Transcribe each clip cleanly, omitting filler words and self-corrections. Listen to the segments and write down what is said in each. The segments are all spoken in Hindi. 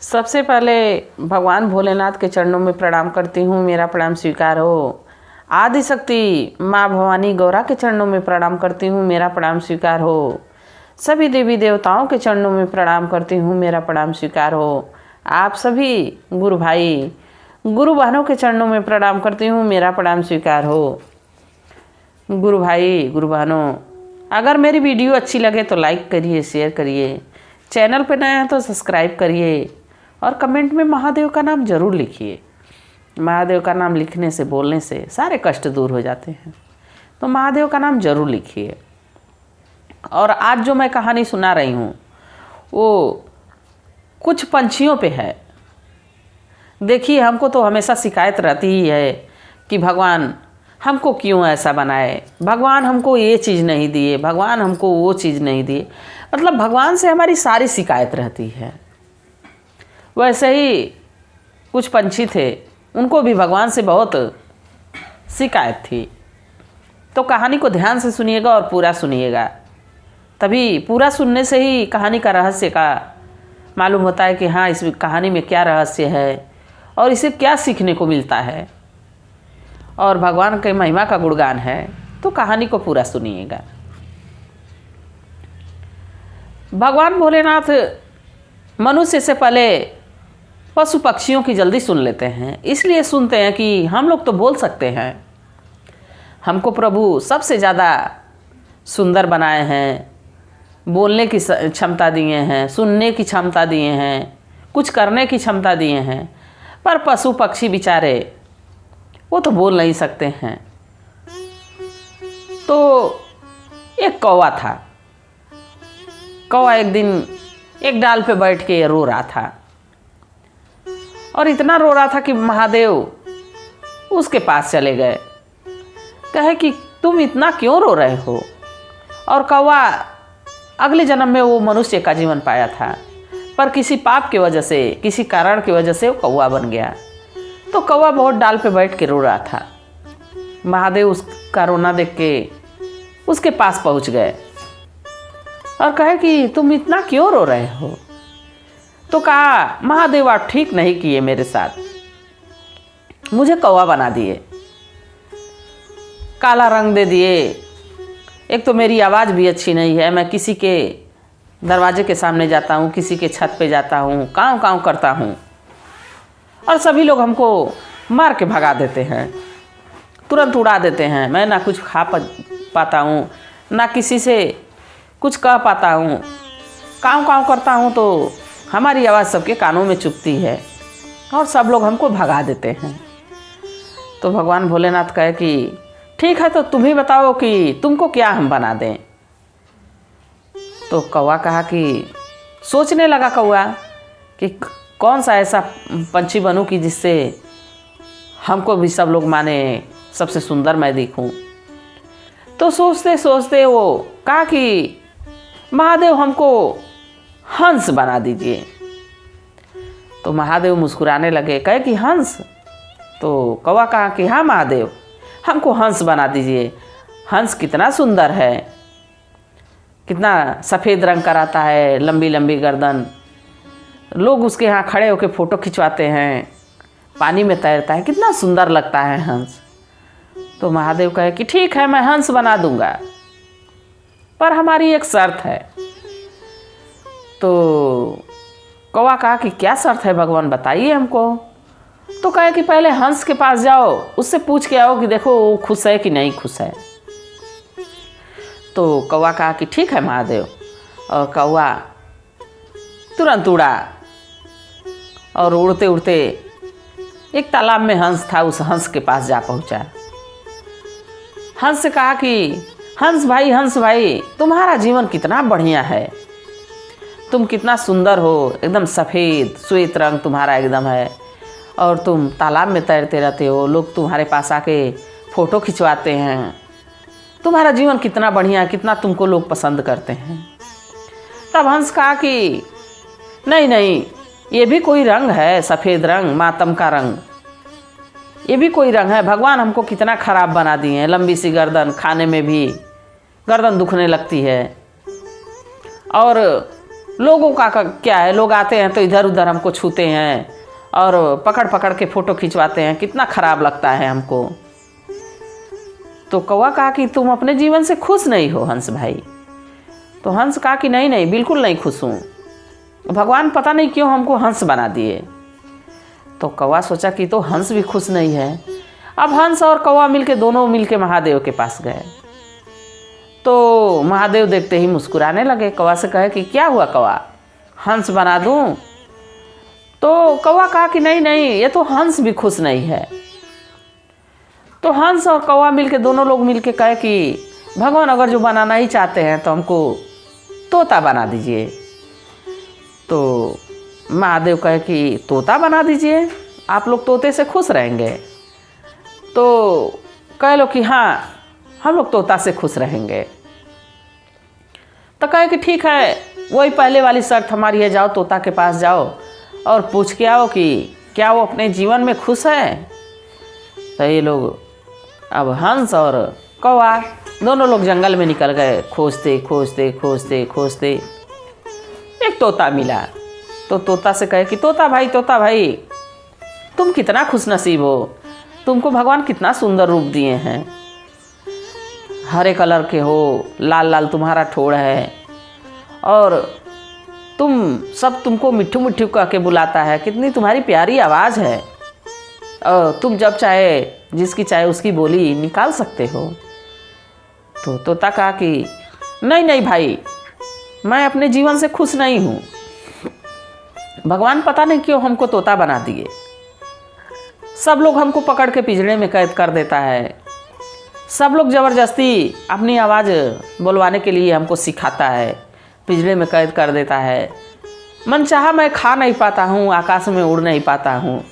सबसे पहले भगवान भोलेनाथ के चरणों में प्रणाम करती हूँ, मेरा प्रणाम स्वीकार हो। आदि शक्ति माँ भवानी गौरा के चरणों में प्रणाम करती हूँ, मेरा प्रणाम स्वीकार हो। सभी देवी देवताओं के चरणों में प्रणाम करती हूँ, मेरा प्रणाम स्वीकार हो। आप सभी गुरु भाई गुरु बहनों के चरणों में प्रणाम करती हूँ, मेरा प्रणाम स्वीकार हो। गुरु भाई गुरु बहनों, अगर मेरी वीडियो अच्छी लगे तो लाइक करिए, शेयर करिए, चैनल पर नए हैं तो सब्सक्राइब करिए और कमेंट में महादेव का नाम ज़रूर लिखिए। महादेव का नाम लिखने से, बोलने से सारे कष्ट दूर हो जाते हैं, तो महादेव का नाम ज़रूर लिखिए। और आज जो मैं कहानी सुना रही हूँ वो कुछ पंछियों पे है। देखिए, हमको तो हमेशा शिकायत रहती ही है कि भगवान हमको क्यों ऐसा बनाए, भगवान हमको ये चीज़ नहीं दिए, भगवान हमको वो चीज़ नहीं दिए। मतलब भगवान से हमारी सारी शिकायत रहती है। वैसे ही कुछ पंछी थे, उनको भी भगवान से बहुत शिकायत थी। तो कहानी को ध्यान से सुनिएगा और पूरा सुनिएगा, तभी पूरा सुनने से ही कहानी का रहस्य का मालूम होता है कि हाँ, इस कहानी में क्या रहस्य है और इसे क्या सीखने को मिलता है और भगवान के महिमा का गुणगान है। तो कहानी को पूरा सुनिएगा। भगवान भोलेनाथ मनुष्य से पहले पशु पक्षियों की जल्दी सुन लेते हैं, इसलिए सुनते हैं कि हम लोग तो बोल सकते हैं। हमको प्रभु सबसे ज़्यादा सुंदर बनाए हैं, बोलने की क्षमता दिए हैं, सुनने की क्षमता दिए हैं, कुछ करने की क्षमता दिए हैं। पर पशु पक्षी बेचारे वो तो बोल नहीं सकते हैं। तो एक कौवा था। कौवा एक दिन एक डाल पे बैठ के रो रहा था और इतना रो रहा था कि महादेव उसके पास चले गए। कहे कि तुम इतना क्यों रो रहे हो। और कौवा अगले जन्म में वो मनुष्य का जीवन पाया था, पर किसी पाप की वजह से, किसी कारण की वजह से वो कौवा बन गया। तो कौवा बहुत डाल पे बैठ के रो रहा था। महादेव उसका रोना देख के उसके पास पहुंच गए और कहे कि तुम इतना क्यों रो रहे हो। तो कहा, महादेव आप ठीक नहीं किए मेरे साथ, मुझे कौवा बना दिए, काला रंग दे दिए। एक तो मेरी आवाज़ भी अच्छी नहीं है, मैं किसी के दरवाजे के सामने जाता हूँ, किसी के छत पे जाता हूँ, काँव काँव करता हूँ और सभी लोग हमको मार के भगा देते हैं, तुरंत उड़ा देते हैं। मैं ना कुछ खा पाता हूँ, ना किसी से कुछ कह पाता हूँ। काँव काँव करता हूँ तो हमारी आवाज़ सबके कानों में चुभती है और सब लोग हमको भगा देते हैं। तो भगवान भोलेनाथ कहे कि ठीक है, तो तुम ही बताओ कि तुमको क्या हम बना दें। तो कौवा कहा कि सोचने लगा कौवा कि कौन सा ऐसा पंछी बनूं कि जिससे हमको भी सब लोग माने, सबसे सुंदर मैं दिखूं। तो सोचते सोचते वो कहा कि महादेव हमको हंस बना दीजिए। तो महादेव मुस्कुराने लगे, कहे कि हंस। तो कौवा कहा कि हाँ महादेव, हमको हंस बना दीजिए। हंस कितना सुंदर है, कितना सफ़ेद रंग का रहता है, लंबी लंबी गर्दन, लोग उसके यहाँ खड़े होकर फ़ोटो खिंचवाते हैं, पानी में तैरता है, कितना सुंदर लगता है हंस। तो महादेव कहे कि ठीक है, मैं हंस बना दूंगा, पर हमारी एक शर्त है। तो कौवा कहा कि क्या शर्त है भगवान, बताइए हमको। तो कहे कि पहले हंस के पास जाओ, उससे पूछ के आओ कि देखो वो खुश है कि नहीं खुश है। तो कौवा कहा कि ठीक है महादेव। और कौवा तुरंत उड़ा और उड़ते उड़ते एक तालाब में हंस था, उस हंस के पास जा पहुंचा। हंस से कहा कि हंस भाई, तुम्हारा जीवन कितना बढ़िया है, तुम कितना सुंदर हो, एकदम सफ़ेद श्वेत रंग तुम्हारा एकदम है और तुम तालाब में तैरते रहते हो, लोग तुम्हारे पास आके फ़ोटो खिंचवाते हैं, तुम्हारा जीवन कितना बढ़िया, कितना तुमको लोग पसंद करते हैं। तब हंस कहा कि नहीं, ये भी कोई रंग है, सफ़ेद रंग, मातम का रंग, ये भी कोई रंग है। भगवान हमको कितना ख़राब बना दिए हैं, लंबी सी गर्दन, खाने में भी गर्दन दुखने लगती है और लोगों का क्या है, लोग आते हैं तो इधर उधर हमको छूते हैं और पकड़ पकड़ के फ़ोटो खिंचवाते हैं, कितना ख़राब लगता है हमको। तो कौवा कहा कि तुम अपने जीवन से खुश नहीं हो हंस भाई। तो हंस कहा कि नहीं नहीं, बिल्कुल नहीं खुश हूँ, भगवान पता नहीं क्यों हमको हंस बना दिए। तो कौवा सोचा कि तो हंस भी खुश नहीं है। अब हंस और कौवा मिलके दोनों मिलके महादेव के पास गए। तो महादेव देखते ही मुस्कुराने लगे। कौवा से कहे कि क्या हुआ कौवा, हंस बना दूं? तो कौवा कहा कि नहीं नहीं, ये तो हंस भी खुश नहीं है। तो हंस और कौवा मिलके दोनों लोग मिलके कहे कि भगवान अगर जो बनाना ही चाहते हैं तो हमको तोता बना दीजिए। तो महादेव कहे कि तोता बना दीजिए, आप लोग तोते से खुश रहेंगे? तो कह लो कि हाँ, हम लोग तोता से खुश रहेंगे। तो कहे कि ठीक है, वही पहले वाली शर्त हमारी है, जाओ तोता के पास जाओ और पूछ के आओ कि क्या वो अपने जीवन में खुश है। तो ये लोग, अब हंस और कौवा दोनों लोग जंगल में निकल गए, खोजते खोजते खोजते खोजते एक तोता मिला। तो तोता से कहे कि तोता भाई तुम कितना खुशनसीब हो, तुमको भगवान कितना सुंदर रूप दिए हैं, हरे कलर के हो, लाल लाल तुम्हारा ठोड़ है और तुमको मिट्ठू मिट्ठू कह के बुलाता है, कितनी तुम्हारी प्यारी आवाज़ है और तुम जब चाहे जिसकी चाहे उसकी बोली निकाल सकते हो। तो तोता कहा कि नहीं नहीं भाई, मैं अपने जीवन से खुश नहीं हूँ, भगवान पता नहीं क्यों हमको तोता बना दिए, सब लोग हमको पकड़ के पिंजरे में कैद कर देता है, सब लोग ज़बरदस्ती अपनी आवाज़ बुलवाने के लिए हमको सिखाता है, पिंजरे में कैद कर देता है, मन चाहा मैं खा नहीं पाता हूँ, आकाश में उड़ नहीं पाता हूँ,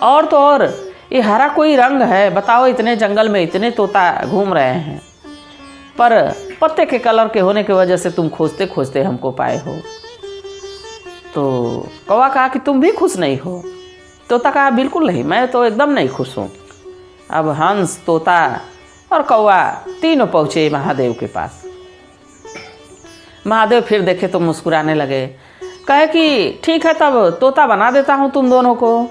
और तो और ये हरा कोई रंग है, बताओ इतने जंगल में इतने तोता घूम रहे हैं, पर पत्ते के कलर के होने की वजह से तुम खोजते खोजते हमको पाए हो। तो कौवा कहा कि तुम भी खुश नहीं हो? तोता कहा बिल्कुल नहीं, मैं तो एकदम नहीं खुश हूँ। अब हंस, तोता और कौवा तीनों पहुँचे महादेव के पास। महादेव फिर देखे तो मुस्कुराने लगे, कहे कि ठीक है तब तोता बना देता हूँ तुम दोनों को।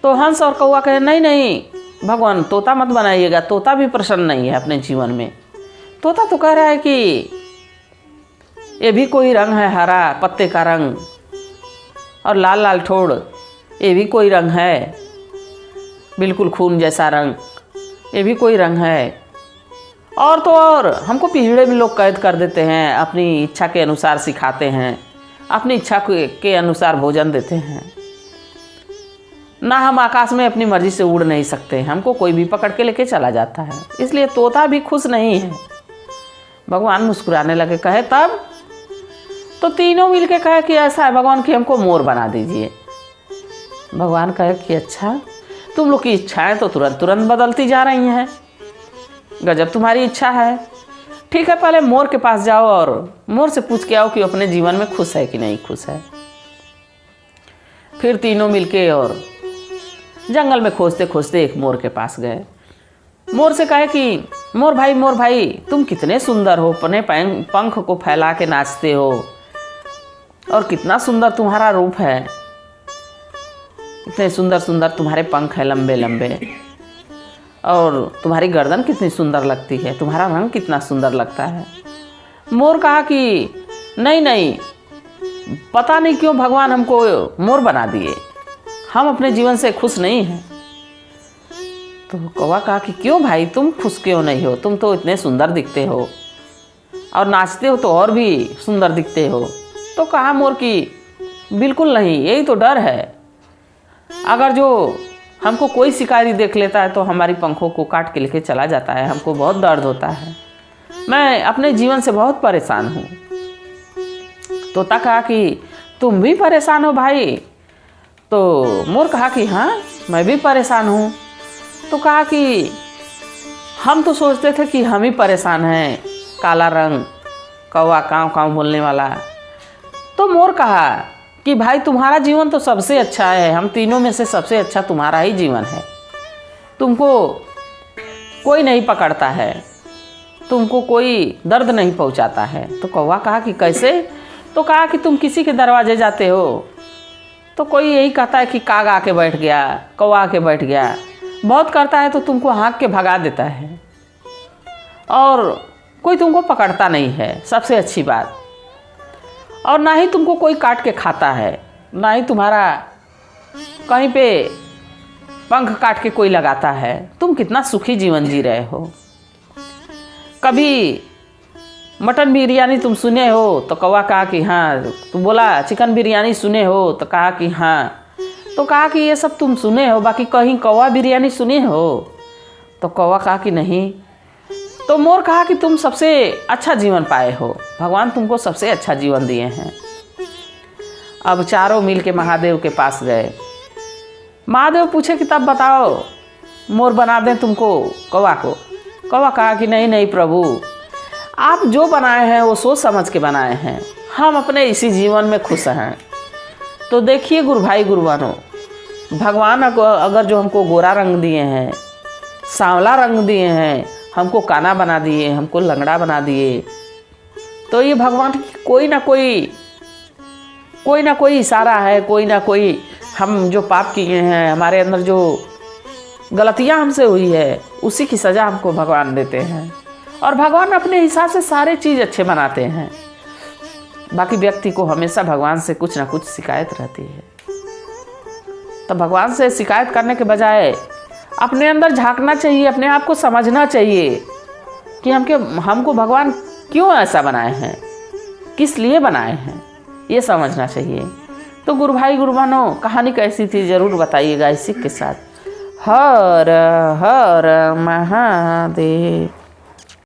तो हंस और कौवा कहे नहीं नहीं भगवान, तोता मत बनाइएगा, तोता भी प्रसन्न नहीं है अपने जीवन में। तोता तो कह रहा है कि ये भी कोई रंग है, हरा पत्ते का रंग और लाल लाल ठोड़, ये भी कोई रंग है, बिल्कुल खून जैसा रंग, ये भी कोई रंग है, और तो और हमको पिंजड़े में लोग कैद कर देते हैं, अपनी इच्छा के अनुसार सिखाते हैं, अपनी इच्छा के अनुसार भोजन देते हैं, ना हम आकाश में अपनी मर्जी से उड़ नहीं सकते, हमको कोई भी पकड़ के लेके चला जाता है, इसलिए तोता भी खुश नहीं है। भगवान मुस्कुराने लगे, कहे तब? तो तीनों मिलके कहे कि ऐसा है भगवान कि हमको मोर बना दीजिए। भगवान कहे कि अच्छा, तुम लोग की इच्छाएं तो तुरंत तुरंत बदलती जा रही हैं, गजब तुम्हारी इच्छा है। ठीक है, पहले मोर के पास जाओ और मोर से पूछ के आओ कि अपने जीवन में खुश है कि नहीं खुश है। फिर तीनों मिलके और जंगल में खोजते खोजते एक मोर के पास गए। मोर से कहे कि मोर भाई तुम कितने सुंदर हो, अपने पंख को फैला के नाचते हो और कितना सुंदर तुम्हारा रूप है, इतने सुंदर सुंदर तुम्हारे पंख हैं लंबे लंबे, और तुम्हारी गर्दन कितनी सुंदर लगती है, तुम्हारा रंग कितना सुंदर लगता है। मोर कहा कि नहीं नहीं, पता नहीं क्यों भगवान हमको मोर बना दिए, हम अपने जीवन से खुश नहीं हैं। तो कौवा कहा कि क्यों भाई, तुम खुश क्यों नहीं हो, तुम तो इतने सुंदर दिखते हो और नाचते हो तो और भी सुंदर दिखते हो। तो कहा मोर कि बिल्कुल नहीं, यही तो डर है, अगर जो हमको कोई शिकारी देख लेता है तो हमारी पंखों को काट के लेके चला जाता है, हमको बहुत दर्द होता है, मैं अपने जीवन से बहुत परेशान हूँ। तोता कहा कि तुम भी परेशान हो भाई? तो मोर कहा कि हाँ, मैं भी परेशान हूँ। तो कहा कि हम तो सोचते थे कि हम ही परेशान हैं, काला रंग, कौवा काँव काँव बोलने वाला। तो मोर कहा कि भाई तुम्हारा जीवन तो सबसे अच्छा है, हम तीनों में से सबसे अच्छा तुम्हारा ही जीवन है, तुमको कोई नहीं पकड़ता है, तुमको कोई दर्द नहीं पहुंचाता है। तो कौवा कहा कि कैसे? तो कहा कि तुम किसी के दरवाजे जाते हो? तो कोई यही कहता है कि काग आके बैठ गया, कौवा आके बैठ गया। बहुत करता है तो तुमको हाँक के भगा देता है और कोई तुमको पकड़ता नहीं है, सबसे अच्छी बात। और ना ही तुमको कोई काट के खाता है, ना ही तुम्हारा कहीं पे पंख काट के कोई लगाता है। तुम कितना सुखी जीवन जी रहे हो। कभी मटन बिरयानी तुम सुने हो? तो कौवा कहा कि हाँ। तुम बोला चिकन बिरयानी सुने हो? तो कहा कि हाँ। तो कहा कि ये सब तुम सुने हो, बाकी कहीं कौवा बिरयानी सुने हो? तो कौवा कहा कि नहीं। तो मोर कहा कि तुम सबसे अच्छा जीवन पाए हो, भगवान तुमको सबसे अच्छा जीवन दिए हैं। अब चारों मिल के महादेव के पास गए। महादेव पूछे कि तब बताओ मोर बना दें तुमको कौवा को? कौवा कहा कि नहीं नहीं प्रभु, आप जो बनाए हैं वो सोच समझ के बनाए हैं, हम अपने इसी जीवन में खुश हैं। तो देखिए गुरु भाई गुरुबानों, भगवान अगर जो हमको गोरा रंग दिए हैं, सांवला रंग दिए हैं, हमको काना बना दिए, हमको लंगड़ा बना दिए, तो ये भगवान की कोई ना कोई इशारा है, कोई ना कोई हम जो पाप किए हैं, हमारे अंदर जो गलतियां हमसे हुई है, उसी की सज़ा हमको भगवान देते हैं। और भगवान अपने हिसाब से सारे चीज़ अच्छे बनाते हैं। बाकी व्यक्ति को हमेशा भगवान से कुछ ना कुछ शिकायत रहती है। तो भगवान से शिकायत करने के बजाय अपने अंदर झांकना चाहिए, अपने आप को समझना चाहिए कि हमको भगवान क्यों ऐसा बनाए हैं, किस लिए बनाए हैं, ये समझना चाहिए। तो गुरु भाई गुरुबानों, कहानी कैसी थी ज़रूर बताइएगा इसी के साथ। हर हर महादेव।